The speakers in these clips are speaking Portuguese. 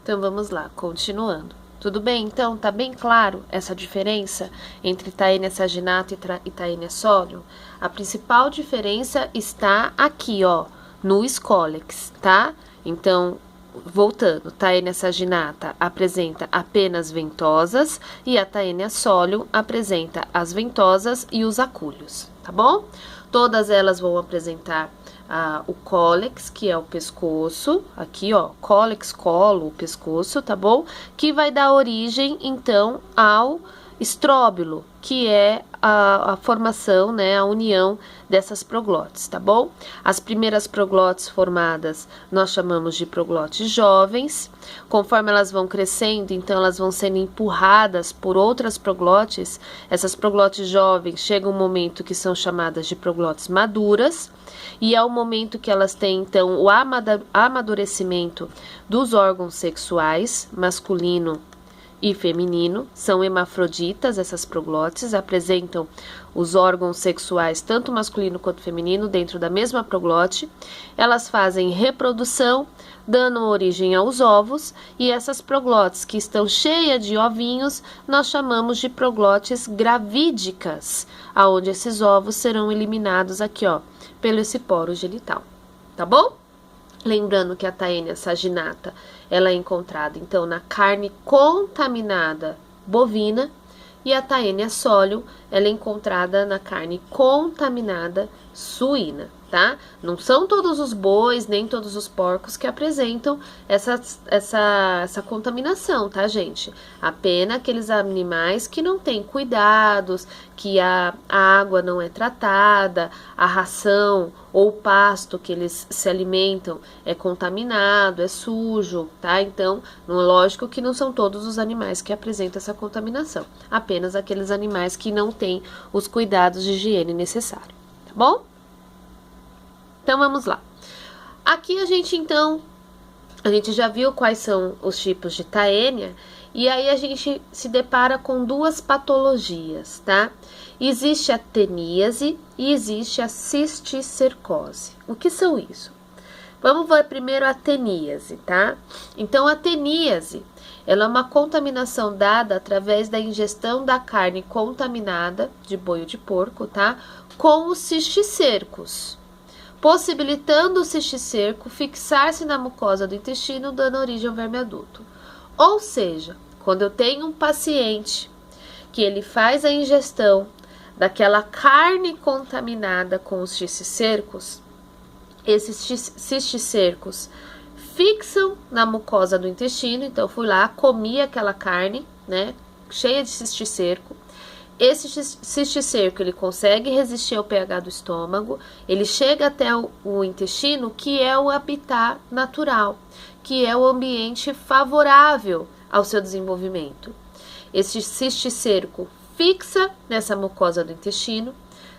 Então, vamos lá, continuando. Tudo bem? Então, tá bem claro essa diferença entre Taenia saginata e Taenia solium? A principal diferença está aqui, ó, no Scolex, tá? Então, voltando, Taenia saginata apresenta apenas ventosas e a Taenia solium apresenta as ventosas e os acúlios, tá bom? Todas elas vão apresentar o cólex, que é o pescoço, aqui ó, cólex, colo, o pescoço, tá bom? Que vai dar origem, então, ao estróbilo, que é a formação, né, a união dessas proglotes, tá bom? As primeiras proglotes formadas nós chamamos de proglotes jovens. Conforme elas vão crescendo, então elas vão sendo empurradas por outras proglotes. Essas proglotes jovens chegam um momento que são chamadas de proglotes maduras, e é o momento que elas têm, então, o amadurecimento dos órgãos sexuais, masculino e feminino. São hermafroditas, essas proglotes, apresentam os órgãos sexuais, tanto masculino quanto feminino, dentro da mesma proglote. Elas fazem reprodução, dando origem aos ovos, e essas proglotes que estão cheias de ovinhos, nós chamamos de proglotes gravídicas, aonde esses ovos serão eliminados aqui, ó, pelo esse poro genital, tá bom? Lembrando que a Taenia saginata, ela é encontrada, então, na carne contaminada bovina, e a Taenia solium, ela é encontrada na carne contaminada suína, tá? Não são todos os bois, nem todos os porcos que apresentam essa contaminação, tá, gente? Apenas aqueles animais que não têm cuidados, que a água não é tratada, a ração ou o pasto que eles se alimentam é contaminado, é sujo, tá? Então, lógico que não são todos os animais que apresentam essa contaminação, apenas aqueles animais que não têm os cuidados de higiene necessários, tá bom? Então, vamos lá. Aqui a gente já viu quais são os tipos de Taenia, e aí a gente se depara com duas patologias, tá? Existe a teníase e existe a cisticercose. O que são isso? Vamos ver primeiro a teníase, tá? Então, a teníase, ela é uma contaminação dada através da ingestão da carne contaminada, de boi ou de porco, tá? Com os cisticercos, possibilitando o cisticerco fixar-se na mucosa do intestino, dando origem ao verme adulto. Ou seja, quando eu tenho um paciente que ele faz a ingestão daquela carne contaminada com os cisticercos, esses cisticercos fixam na mucosa do intestino. Então, eu fui lá, comi aquela carne, né, cheia de cisticerco. Esse cisticerco, ele consegue resistir ao pH do estômago, ele chega até o intestino, que é o habitat natural, que é o ambiente favorável ao seu desenvolvimento. Esse cisticerco fixa nessa mucosa do intestino.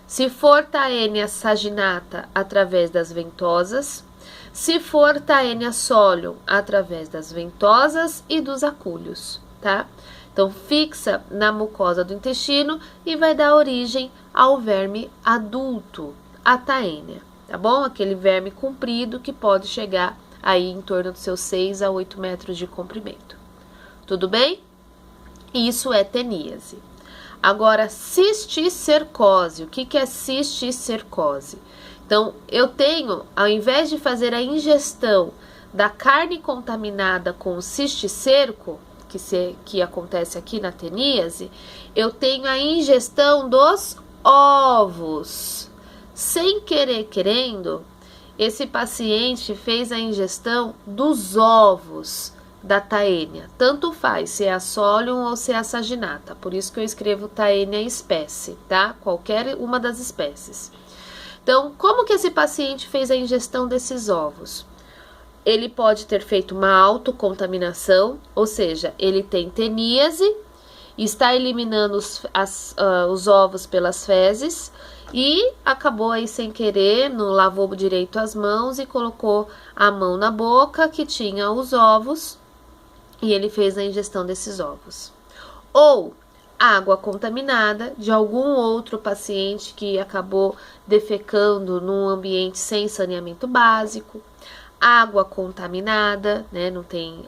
Se for Taenia saginata, através das ventosas. Se for Taenia solium, através das ventosas e dos acúlios, tá? Então, fixa na mucosa do intestino e vai dar origem ao verme adulto, a Taenia, tá bom? Aquele verme comprido que pode chegar aí em torno dos seus 6 a 8 metros de comprimento. Tudo bem? Isso é teníase. Agora, cisticercose. O que é cisticercose? Então, eu tenho, ao invés de fazer a ingestão da carne contaminada com o cisticerco, que acontece aqui na teníase, eu tenho a ingestão dos ovos. Sem querer, querendo, esse paciente fez a ingestão dos ovos da Taenia. Tanto faz se é a solium ou se é a saginata. Por isso que eu escrevo Taenia espécie, tá? Qualquer uma das espécies. Então, como que esse paciente fez a ingestão desses ovos? Ele pode ter feito uma autocontaminação, ou seja, ele tem teníase, está eliminando os ovos pelas fezes e acabou aí sem querer, não lavou direito as mãos e colocou a mão na boca que tinha os ovos e ele fez a ingestão desses ovos. Ou água contaminada de algum outro paciente que acabou defecando num ambiente sem saneamento básico. água contaminada, né? Não tem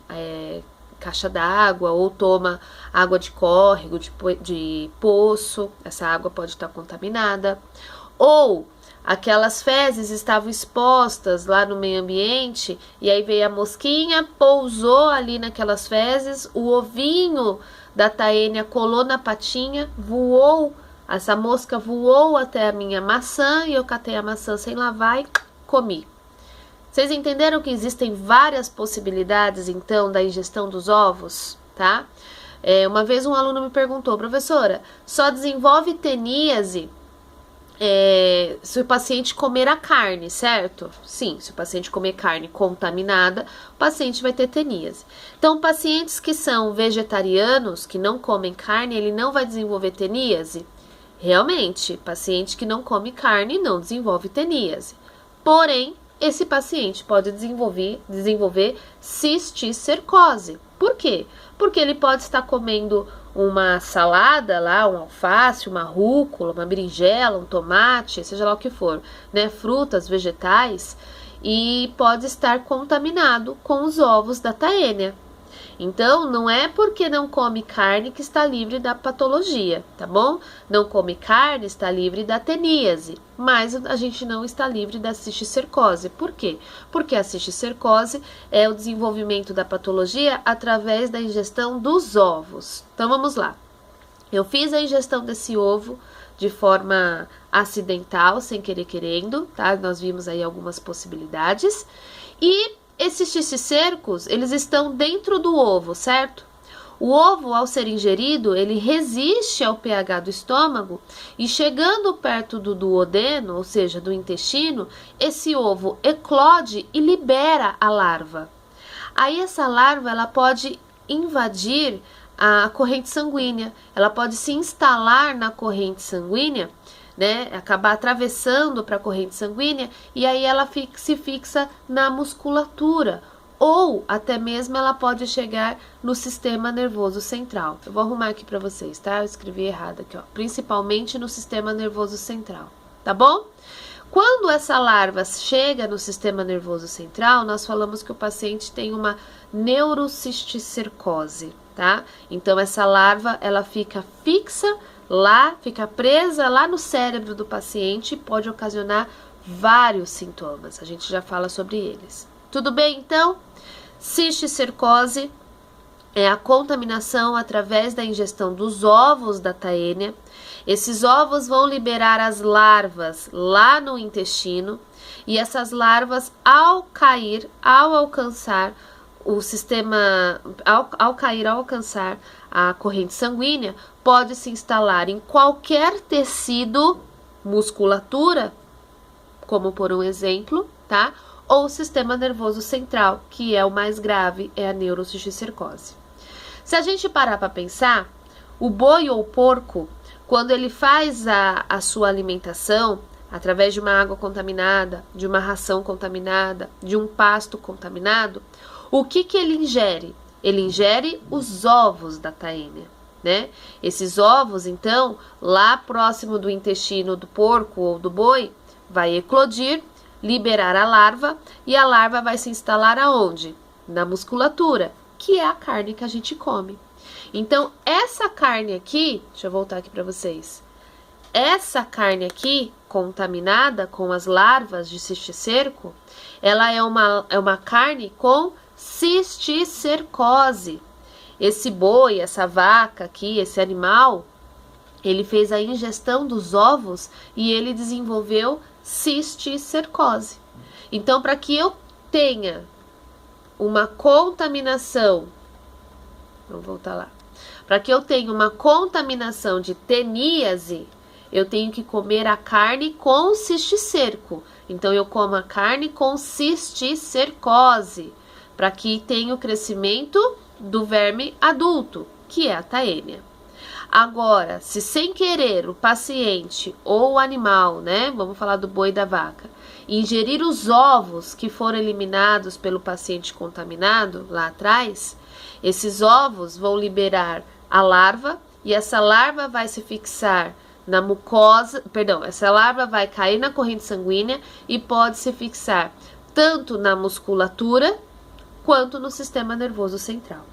caixa d'água, ou toma água de córrego, de poço, essa água pode estar contaminada. Ou aquelas fezes estavam expostas lá no meio ambiente, e aí veio a mosquinha, pousou ali naquelas fezes, o ovinho da taênia colou na patinha, voou, essa mosca voou até a minha maçã, e eu catei a maçã sem lavar e comi. Vocês entenderam que existem várias possibilidades, então, da ingestão dos ovos, tá? Uma vez um aluno me perguntou, professora, só desenvolve teníase se o paciente comer a carne, certo? Sim, se o paciente comer carne contaminada, o paciente vai ter teníase. Então, pacientes que são vegetarianos, que não comem carne, ele não vai desenvolver teníase? Realmente, paciente que não come carne não desenvolve teníase. Porém, esse paciente pode desenvolver cisticercose. Por quê? Porque ele pode estar comendo uma salada lá, um alface, uma rúcula, uma berinjela, um tomate, seja lá o que for, né, frutas, vegetais, e pode estar contaminado com os ovos da taênia. Então, não é porque não come carne que está livre da patologia, tá bom? Não come carne, está livre da teníase, mas a gente não está livre da cisticercose. Por quê? Porque a cisticercose é o desenvolvimento da patologia através da ingestão dos ovos. Então, vamos lá. Eu fiz a ingestão desse ovo de forma acidental, sem querer querendo, tá? Nós vimos aí algumas possibilidades. E esses cisticercos, eles estão dentro do ovo, certo? O ovo, ao ser ingerido, ele resiste ao pH do estômago e chegando perto do duodeno, ou seja, do intestino, esse ovo eclode e libera a larva. Aí essa larva, ela pode invadir a corrente sanguínea, ela pode se instalar na corrente sanguínea, né, acabar atravessando para a corrente sanguínea e aí ela se fixa na musculatura ou até mesmo ela pode chegar no sistema nervoso central. Eu vou arrumar aqui para vocês, tá? Eu escrevi errado aqui, ó. Principalmente no sistema nervoso central, tá bom? Quando essa larva chega no sistema nervoso central, nós falamos que o paciente tem uma neurocisticercose, tá? Então essa larva, ela fica fixa lá, fica presa lá no cérebro do paciente e pode ocasionar vários sintomas. A gente já fala sobre eles. Tudo bem, então? Cisticercose é a contaminação através da ingestão dos ovos da taênia. Esses ovos vão liberar as larvas lá no intestino e essas larvas, ao alcançar o sistema, ao alcançar a corrente sanguínea, pode se instalar em qualquer tecido, musculatura, como por um exemplo, tá? Ou sistema nervoso central, que é o mais grave, é a neurocisticercose. Se a gente parar para pensar, o boi ou o porco, quando ele faz a sua alimentação, através de uma água contaminada, de uma ração contaminada, de um pasto contaminado, o que ele ingere? Ele ingere os ovos da taênia, né? Esses ovos, então, lá próximo do intestino do porco ou do boi, vai eclodir, liberar a larva, e a larva vai se instalar aonde? Na musculatura, que é a carne que a gente come. Então, essa carne aqui, deixa eu voltar aqui para vocês. Essa carne aqui, contaminada com as larvas de cisticerco, ela é uma carne com cisticercose. Esse boi, essa vaca aqui, esse animal, ele fez a ingestão dos ovos e ele desenvolveu cisticercose. Então, para que eu tenha uma contaminação, vamos voltar lá. Para que eu tenha uma contaminação de teníase, eu tenho que comer a carne com cisticerco. Então, eu como a carne com cisticercose, para que tenha o crescimento do verme adulto, que é a taênia. Agora, se sem querer o paciente ou o animal, né, vamos falar do boi e da vaca, ingerir os ovos que foram eliminados pelo paciente contaminado lá atrás, esses ovos vão liberar a larva e essa larva vai se fixar na mucosa, essa larva vai cair na corrente sanguínea e pode se fixar tanto na musculatura quanto no sistema nervoso central,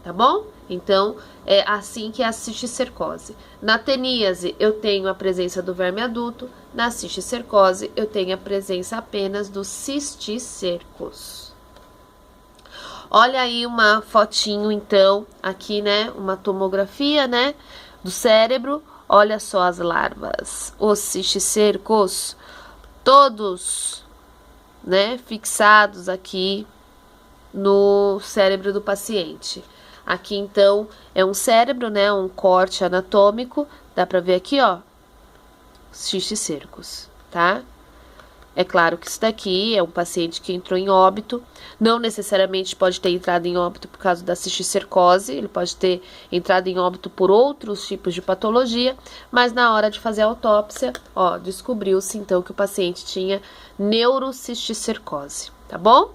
tá bom? Então, é assim que é a cisticercose. Na teníase, eu tenho a presença do verme adulto, na cisticercose, eu tenho a presença apenas dos cisticercos. Olha aí uma fotinho, então, aqui, né, uma tomografia, né, do cérebro. Olha só as larvas, os cisticercos, todos, né, fixados aqui no cérebro do paciente. Aqui, então, é um cérebro, né, um corte anatômico, dá pra ver aqui, ó, cisticercos, tá? É claro que isso daqui é um paciente que entrou em óbito, não necessariamente pode ter entrado em óbito por causa da cisticercose, ele pode ter entrado em óbito por outros tipos de patologia, mas na hora de fazer a autópsia, ó, descobriu-se então que o paciente tinha neurocisticercose, tá bom?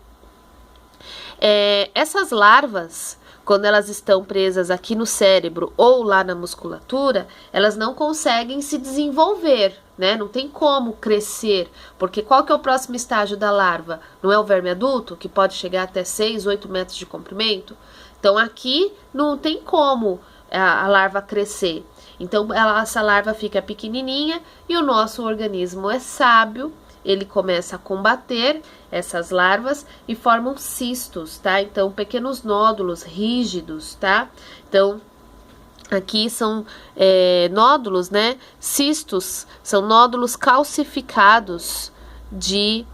Essas larvas, quando elas estão presas aqui no cérebro ou lá na musculatura, elas não conseguem se desenvolver, né? Não tem como crescer, porque qual que é o próximo estágio da larva? Não é o verme adulto, que pode chegar até 6, 8 metros de comprimento? Então, aqui não tem como a larva crescer. Então, essa larva fica pequenininha e o nosso organismo é sábio, ele começa a combater essas larvas e formam cistos, tá? Então, pequenos nódulos rígidos, tá? Então, aqui são nódulos, né? Cistos são nódulos calcificados de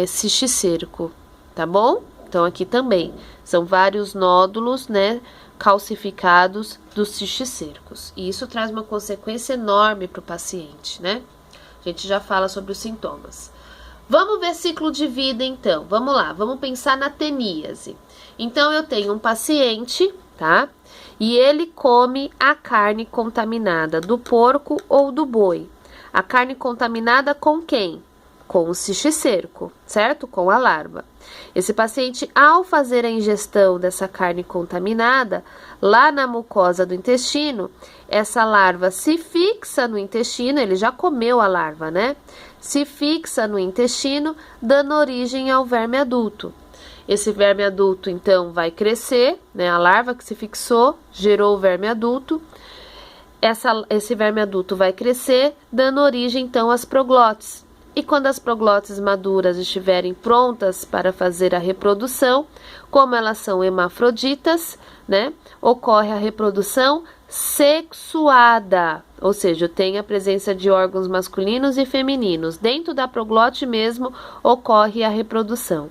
cisticerco, tá bom? Então, aqui também são vários nódulos, né? Calcificados dos cisticercos. E isso traz uma consequência enorme para o paciente, né? A gente já fala sobre os sintomas. Vamos ver ciclo de vida, então. Vamos lá, vamos pensar na teníase. Então, eu tenho um paciente, tá? E ele come a carne contaminada do porco ou do boi. A carne contaminada com quem? Com o cisticerco, certo? Com a larva. Esse paciente, ao fazer a ingestão dessa carne contaminada, lá na mucosa do intestino, essa larva se fixa no intestino, ele já comeu a larva, né? Se fixa no intestino, dando origem ao verme adulto. Esse verme adulto, então, vai crescer, né? A larva que se fixou gerou o verme adulto. Esse verme adulto vai crescer, dando origem, então, às proglotes. E quando as proglotes maduras estiverem prontas para fazer a reprodução, como elas são hermafroditas, né? Ocorre a reprodução sexuada, ou seja, tem a presença de órgãos masculinos e femininos. Dentro da proglote mesmo ocorre a reprodução.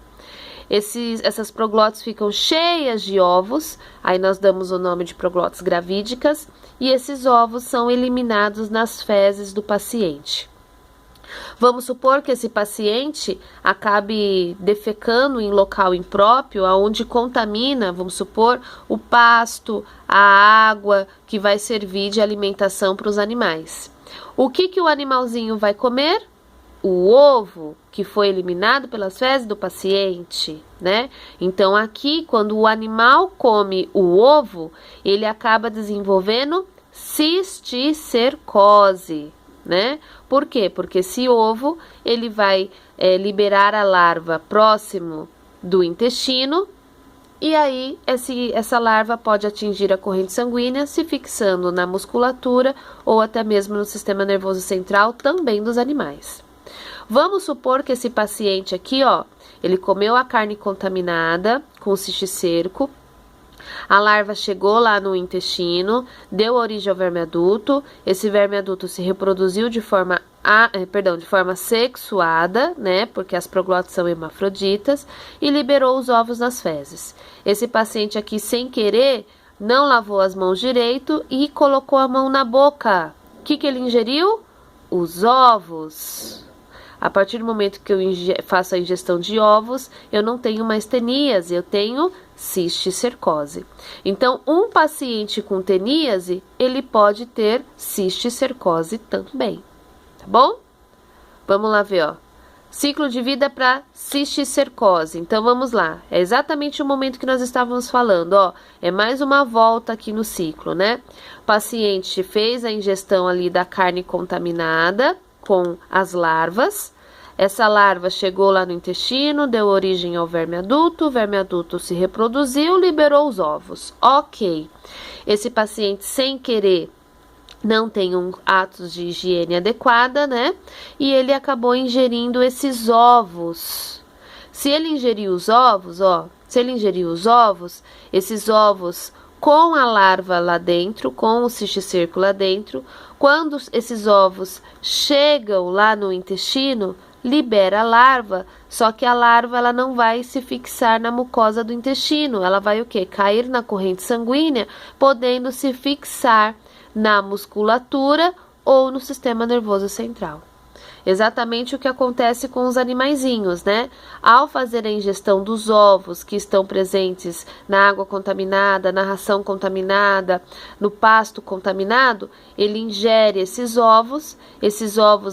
Essas proglotes ficam cheias de ovos, aí nós damos o nome de proglotes gravídicas, e esses ovos são eliminados nas fezes do paciente. Vamos supor que esse paciente acabe defecando em local impróprio, aonde contamina, vamos supor, o pasto, a água que vai servir de alimentação para os animais. O que o animalzinho vai comer? O ovo que foi eliminado pelas fezes do paciente, né? Então, aqui, quando o animal come o ovo, ele acaba desenvolvendo cisticercose, né? Por quê? Porque esse ovo, ele vai liberar a larva próximo do intestino, e aí essa larva pode atingir a corrente sanguínea, se fixando na musculatura ou até mesmo no sistema nervoso central, também dos animais. Vamos supor que esse paciente aqui, ó, ele comeu a carne contaminada com o cisticerco, a larva chegou lá no intestino, deu origem ao verme adulto, esse verme adulto se reproduziu de forma sexuada, né, porque as proglotes são hermafroditas, e liberou os ovos nas fezes. Esse paciente aqui, sem querer, não lavou as mãos direito e colocou a mão na boca. O que ele ingeriu? Os ovos. A partir do momento que eu faço a ingestão de ovos, eu não tenho mais teníase, eu tenho cisticercose. Então, um paciente com teníase, ele pode ter cisticercose também, tá bom? Vamos lá ver, ó. Ciclo de vida para cisticercose. Então, vamos lá. É exatamente o momento que nós estávamos falando, ó. É mais uma volta aqui no ciclo, né? O paciente fez a ingestão ali da carne contaminada com as larvas. Essa larva chegou lá no intestino, deu origem ao verme adulto, o verme adulto se reproduziu, liberou os ovos. Ok. Esse paciente, sem querer, não tem atos de higiene adequada, né? E ele acabou ingerindo esses ovos. Se ele ingeriu os ovos, esses ovos com a larva lá dentro, com o cisticerco lá dentro, quando esses ovos chegam lá no intestino, libera a larva, só que a larva ela não vai se fixar na mucosa do intestino, ela vai o quê? Cair na corrente sanguínea, podendo se fixar na musculatura ou no sistema nervoso central. Exatamente o que acontece com os animaizinhos, né? Ao fazer a ingestão dos ovos que estão presentes na água contaminada, na ração contaminada, no pasto contaminado, ele ingere esses ovos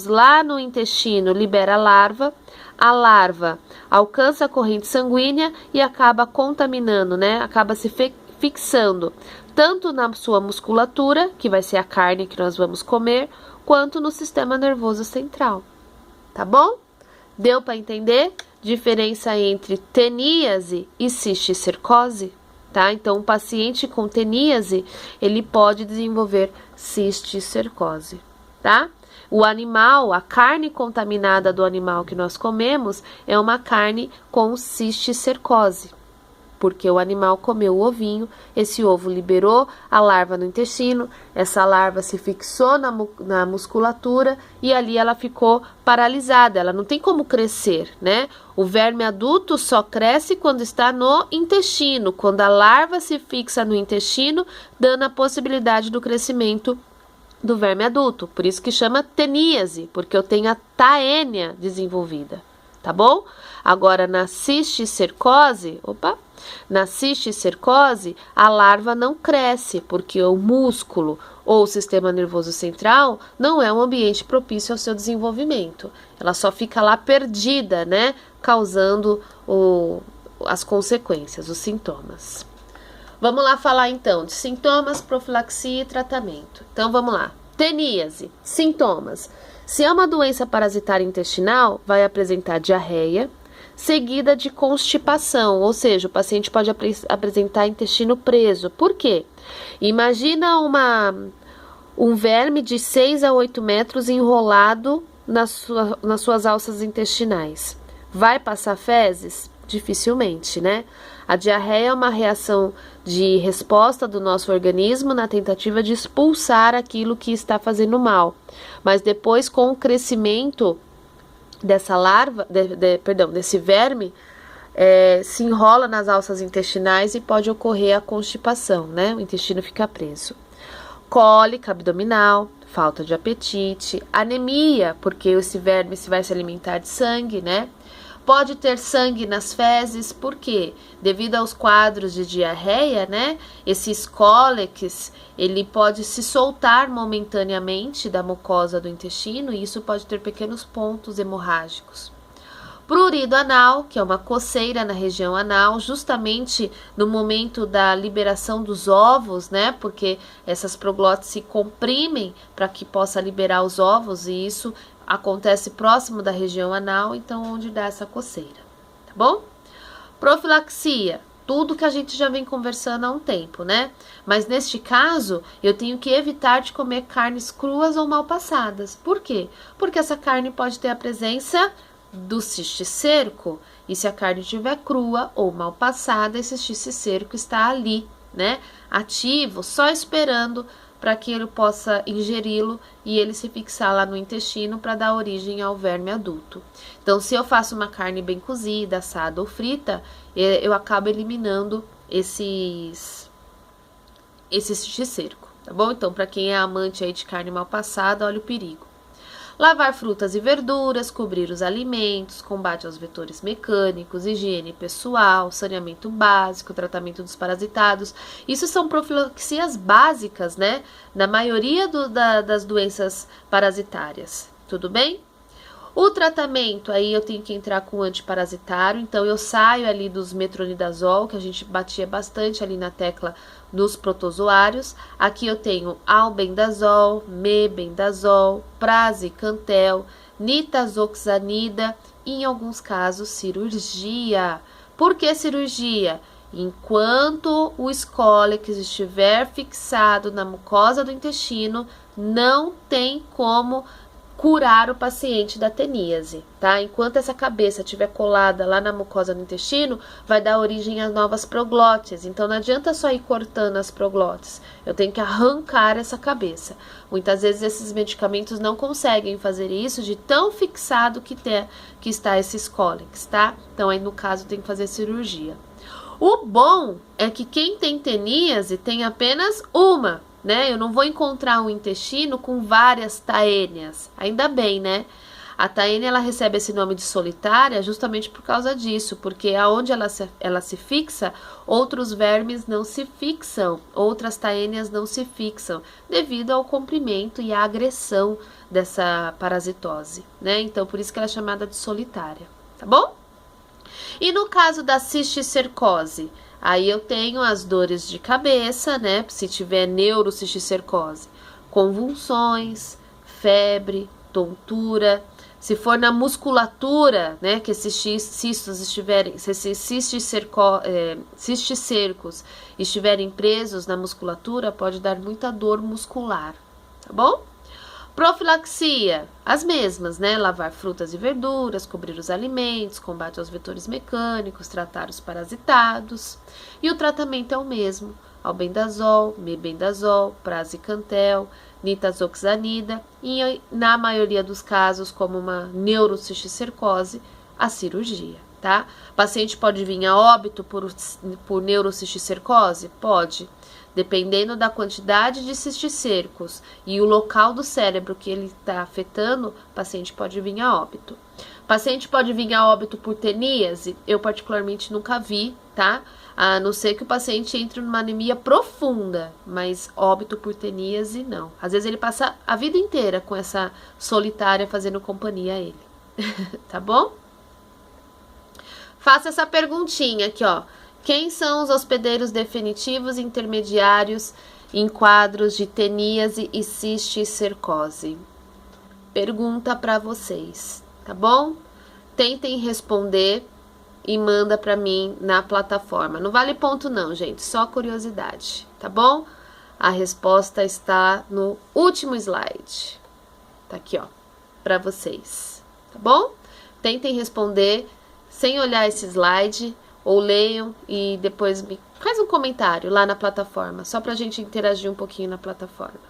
lá no intestino libera a larva alcança a corrente sanguínea e acaba contaminando, né? Acaba se fixando tanto na sua musculatura, que vai ser a carne que nós vamos comer, quanto no sistema nervoso central, tá bom? Deu para entender? Diferença entre teníase e cisticercose, tá? Então, um paciente com teníase, ele pode desenvolver cisticercose, tá? O animal, a carne contaminada do animal que nós comemos é uma carne com cisticercose, porque o animal comeu o ovinho, esse ovo liberou a larva no intestino, essa larva se fixou na musculatura e ali ela ficou paralisada, ela não tem como crescer, né? O verme adulto só cresce quando está no intestino, quando a larva se fixa no intestino, dando a possibilidade do crescimento do verme adulto. Por isso que chama teníase, porque eu tenho a taênia desenvolvida, tá bom? Agora, na cisticercose, a larva não cresce, porque o músculo ou o sistema nervoso central não é um ambiente propício ao seu desenvolvimento. Ela só fica lá perdida, né? Causando as consequências, os sintomas. Vamos lá falar então de sintomas, profilaxia e tratamento. Então vamos lá. Teníase, sintomas. Se é uma doença parasitária intestinal, vai apresentar diarreia, seguida de constipação, ou seja, o paciente pode apresentar intestino preso. Por quê? Imagina um verme de 6 a 8 metros enrolado nas suas alças intestinais. Vai passar fezes? Dificilmente, né? A diarreia é uma reação de resposta do nosso organismo na tentativa de expulsar aquilo que está fazendo mal. Mas depois, com o crescimento dessa larva, desse verme, se enrola nas alças intestinais e pode ocorrer a constipação, né? O intestino fica preso. Cólica abdominal, falta de apetite, anemia, porque esse verme vai se alimentar de sangue, né? Pode ter sangue nas fezes, por quê? Devido aos quadros de diarreia, né? Esses cólex, ele pode se soltar momentaneamente da mucosa do intestino e isso pode ter pequenos pontos hemorrágicos. Prurido anal, que é uma coceira na região anal, justamente no momento da liberação dos ovos, né? Porque essas proglótides se comprimem para que possa liberar os ovos e isso acontece próximo da região anal, então onde dá essa coceira, tá bom? Profilaxia, tudo que a gente já vem conversando há um tempo, né? Mas neste caso, eu tenho que evitar de comer carnes cruas ou mal passadas. Por quê? Porque essa carne pode ter a presença do cisticerco, e se a carne estiver crua ou mal passada, esse cisticerco está ali, né? Ativo, só esperando para que ele possa ingeri-lo e ele se fixar lá no intestino para dar origem ao verme adulto. Então, se eu faço uma carne bem cozida, assada ou frita, eu acabo eliminando esse cisticerco, tá bom? Então, para quem é amante aí de carne mal passada, olha o perigo. Lavar frutas e verduras, cobrir os alimentos, combate aos vetores mecânicos, higiene pessoal, saneamento básico, tratamento dos parasitados. Isso são profilaxias básicas, né? Na maioria das doenças parasitárias. Tudo bem? O tratamento, aí eu tenho que entrar com antiparasitário, então eu saio ali dos metronidazol, que a gente batia bastante ali na tecla nos protozoários. Aqui eu tenho albendazol, mebendazol, prazicantel, nitazoxanida e, em alguns casos, cirurgia. Por que cirurgia? Enquanto o Scolex estiver fixado na mucosa do intestino, não tem como curar o paciente da teníase, tá? Enquanto essa cabeça estiver colada lá na mucosa do intestino, vai dar origem a novas proglótides. Então, não adianta só ir cortando as proglótides. Eu tenho que arrancar essa cabeça. Muitas vezes, esses medicamentos não conseguem fazer isso de tão fixado que está esse Scolex, tá? Então, aí, no caso, tem que fazer cirurgia. O bom é que quem tem teníase tem apenas uma, né? Eu não vou encontrar um intestino com várias taênias. Ainda bem, né? A taênia, ela recebe esse nome de solitária justamente por causa disso, porque aonde ela se fixa, outros vermes não se fixam, outras taênias não se fixam, devido ao comprimento e à agressão dessa parasitose, né? Então, por isso que ela é chamada de solitária, tá bom? E no caso da cisticercose, aí eu tenho as dores de cabeça, né? Se tiver neurocisticercose, convulsões, febre, tontura. Se for na musculatura, né? Que esses cistos estiverem, se esses cisticercos estiverem presos na musculatura, pode dar muita dor muscular, tá bom? Profilaxia, as mesmas, né? Lavar frutas e verduras, cobrir os alimentos, combate aos vetores mecânicos, tratar os parasitados. E o tratamento é o mesmo: albendazol, mebendazol, praziquantel, nitazoxanida e, na maioria dos casos, como uma neurocisticercose, a cirurgia, tá? O paciente pode vir a óbito por neurocisticercose? Pode. Dependendo da quantidade de cisticercos e o local do cérebro que ele está afetando, o paciente pode vir a óbito. O paciente pode vir a óbito por teníase? Eu particularmente nunca vi, tá? A não ser que o paciente entre numa anemia profunda, mas óbito por teníase, não. Às vezes ele passa a vida inteira com essa solitária fazendo companhia a ele. Tá bom? Faça essa perguntinha aqui, ó. Quem são os hospedeiros definitivos e intermediários em quadros de teníase e cisticercose? Pergunta para vocês, tá bom? Tentem responder e manda para mim na plataforma. Não vale ponto não, gente, só curiosidade, tá bom? A resposta está no último slide. Tá aqui, ó, para vocês, tá bom? Tentem responder sem olhar esse slide, ou leiam e depois me faz um comentário lá na plataforma, só pra gente interagir um pouquinho na plataforma.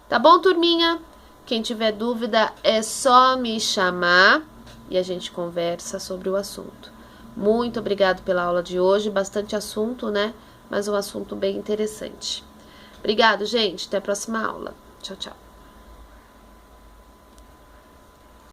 Tá bom, turminha? Quem tiver dúvida é só me chamar e a gente conversa sobre o assunto. Muito obrigado pela aula de hoje, bastante assunto, né? Mas um assunto bem interessante. Obrigado, gente. Até a próxima aula. Tchau, tchau.